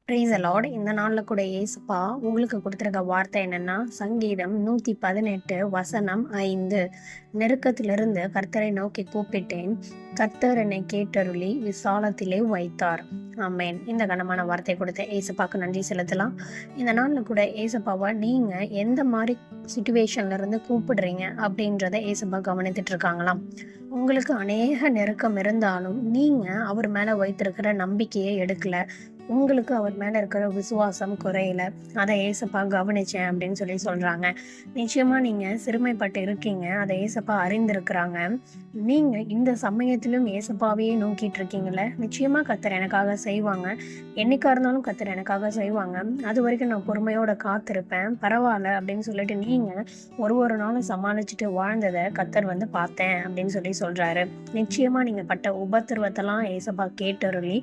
Price தி Lord. இந்த நாளில் கூட ஏசுப்பா உங்களுக்கு கொடுத்துருக்க வார்த்தை என்னன்னா, சங்கீதம் 118 வசனம் 5. நெருக்கத்திலிருந்து கர்த்தரை நோக்கி கூப்பிட்டேன், கர்த்தர் என்னை கேட்டருளி விசாலத்திலே வைத்தார். ஆமேன். இந்த கனமான வார்த்தை கொடுத்த ஏசப்பாக்கு நன்றி செலுத்தலாம். இந்த நாளில் கூட ஏசப்பாவை நீங்க எந்த மாதிரி சுச்சுவேஷன்ல இருந்து கூப்பிடுறீங்க அப்படின்றத ஏசப்பா கவனித்துட்டு இருக்காங்களாம். உங்களுக்கு அநேக நெருக்கம் இருந்தாலும் நீங்க அவர் மேல வைத்திருக்கிற நம்பிக்கையை எடுக்கல, உங்களுக்கு அவர் மேல இருக்கிற விசுவாசம் குறையல, அதை ஏசப்பா கவனிச்சேன் அப்படின்னு சொல்றாங்க. நிச்சயமா நீங்க சிறுமைப்பட்டு இருக்கீங்க, அதை ஏசப்பா அறிந்திருக்கிறாங்க. நீங்க இந்த சமயத்திலும் ஏசப்பாவையே நோக்கிட்டு இருக்கீங்கல்ல, நிச்சயமா கர்த்தர் எனக்காக செய்வாங்க, என்னைக்கா இருந்தாலும் கர்த்தர் எனக்காக செய்வாங்க, அது வரைக்கும் நான் பொறுமையோட காத்திருப்பேன், பரவாயில்ல அப்படின்னு சொல்லிட்டு நீங்க ஒரு நாளும் சமாளிச்சுட்டு வாழ்ந்ததை கர்த்தர் பார்த்தேன் அப்படின்னு சொல்றாரு. நிச்சயமா நீங்க பட்ட உபத்திரவத்தெல்லாம் ஏசப்பா கேட்டருளி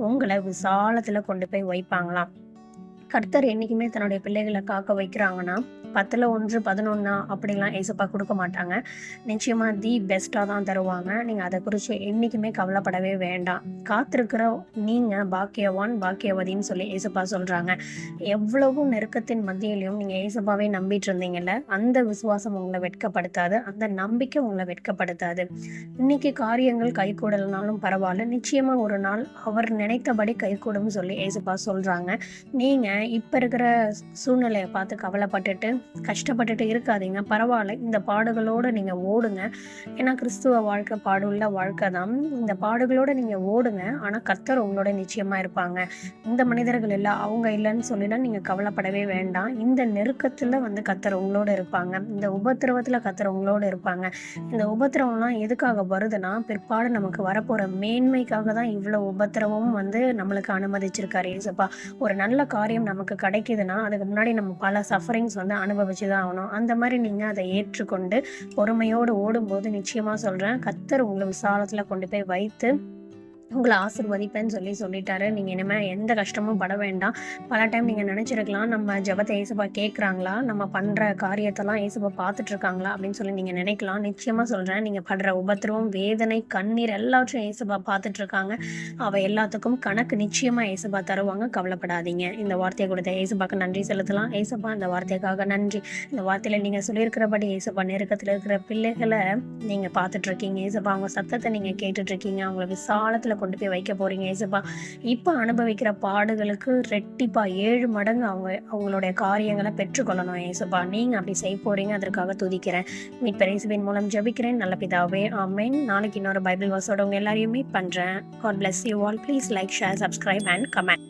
உங்களை விசாலத்துல கொண்டு போய் வைப்பாங்களாம். கர்த்தர் என்னைக்குமே தன்னுடைய பிள்ளைகளை காக்க வைக்கிறாங்கன்னா 10ல் 1 11 அப்படிலாம் ஏசப்பா கொடுக்க மாட்டாங்க. நிச்சயமா தி பெஸ்ட்டாக தான் தருவாங்க. நீங்கள் அதை குறித்து என்றைக்குமே கவலைப்படவே வேண்டாம். காத்திருக்கிற நீங்கள் பாக்கியவான் பாக்கியவதின்னு ஏசப்பா சொல்கிறாங்க. எவ்வளவு நெருக்கத்தின் மத்தியிலையும் நீங்கள் ஏசப்பாவே நம்பிட்டு இருந்தீங்கல்ல, அந்த விசுவாசம் உங்களை வெட்கப்படுத்தாது, அந்த நம்பிக்கை உங்களை வெட்கப்படுத்தாது. இன்னைக்கு காரியங்கள் கை கூடலனாலும் பரவாயில்ல, நிச்சயமாக ஒரு நாள் அவர் நினைத்தபடி கை கூடும் ஏசப்பா சொல்கிறாங்க. நீங்கள் இப்போ இருக்கிற சூழ்நிலையை பார்த்து கவலைப்பட்டுட்டு கஷ்டப்பட்டுட்டு இருக்காதீங்க, பரவாயில்ல, இந்த பாடுகளோடு நீங்கள் ஓடுங்க. ஏன்னா கிறிஸ்துவ வாழ்க்கை பாடுள்ள வாழ்க்கை தான். இந்த பாடுகளோடு நீங்கள் ஓடுங்க, ஆனால் கர்த்தர் உங்களோட நிச்சயமாக இருப்பாங்க. இந்த மனிதர்கள் இல்லை, அவங்க இல்லைன்னு சொல்லிலாம் நீங்கள் கவலைப்படவே வேண்டாம். இந்த நெருக்கத்தில் கர்த்தர் உங்களோட இருப்பாங்க, இந்த உபத்திரவத்தில் கர்த்தர் உங்களோட இருப்பாங்க. இந்த உபத்திரவம்லாம் எதுக்காக வருதுன்னா, பிற்பாடு நமக்கு வரப்போகிற மேன்மைக்காக தான் இவ்வளோ உபத்திரவமும் நம்மளுக்கு அனுமதிச்சிருக்காரு ஏசப்பா. ஒரு நல்ல காரியம் நமக்கு கிடைக்குதுன்னா அதுக்கு முன்னாடி நம்ம பல சஃபரிங்ஸ் அனுபவிச்சுதான் ஆகணும். அந்த மாதிரி நீங்க அதை ஏற்றுக்கொண்டு பொறுமையோடு ஓடும்போது நிச்சயமா சொல்றேன், கர்த்தர் உங்களை விசாலத்துல கொண்டு போய் வைத்து உங்களை ஆசீர்வதிப்பேன்னு சொல்லிட்டாரு. நீங்கள் இனிமேல் எந்த கஷ்டமும் பட வேண்டாம். பல டைம் நீங்கள் நினச்சிருக்கலாம், நம்ம ஜெபத்தை ஏசப்பா கேட்குறாங்களா, நம்ம பண்ணுற காரியத்தெல்லாம் ஏசப்பா பார்த்துட்டு இருக்காங்களா அப்படின்னு நீங்கள் நினைக்கலாம். நிச்சயமாக சொல்கிறேன், நீங்கள் படுற உபத்திரவம், வேதனை, கண்ணீர் எல்லாத்தையும் ஏசப்பா பார்த்துட்டு இருக்காங்க. அவள் எல்லாத்துக்கும் கணக்கு நிச்சயமாக ஏசப்பா தருவாங்க, கவலைப்படாதீங்க. இந்த வார்த்தையை கொடுத்த ஏசப்பாக்கு நன்றி செலுத்தலாம். ஏசப்பா இந்த வார்த்தைக்காக நன்றி. இந்த வார்த்தையில் நீங்கள் சொல்லியிருக்கிறபடி ஏசப்பா நெருக்கத்தில் இருக்கிற பிள்ளைகளை நீங்கள் பார்த்துட்ருக்கீங்க ஏசப்பா, அவங்க சத்தத்தை நீங்கள் கேட்டுட்ருக்கீங்க, அவங்கள விசாலத்தில் கொண்டு போய் வைக்க போறீங்க ஏசப்பா. இப்ப அனுபவிக்கிற பாடுகளுக்கு ரெட்டிப்பா 7 மடங்கு அவங்களுடைய காரியங்களை பெற்றுக்கொள்ளணும் ஏசப்பா. நீங்க அப்படி செய்ய போறீங்க, அதற்காக துதிக்கிறேன். மீட்பர் இயேசுவின் மூலம் ஜெபிக்கிறேன் நல்ல பிதாவே, ஆமென். நாளைக்கு இன்னொரு பைபிள் வர்ஸோட உங்க எல்லாரையும் மீட் பண்றேன். God bless you all. Please like, share, subscribe and comment.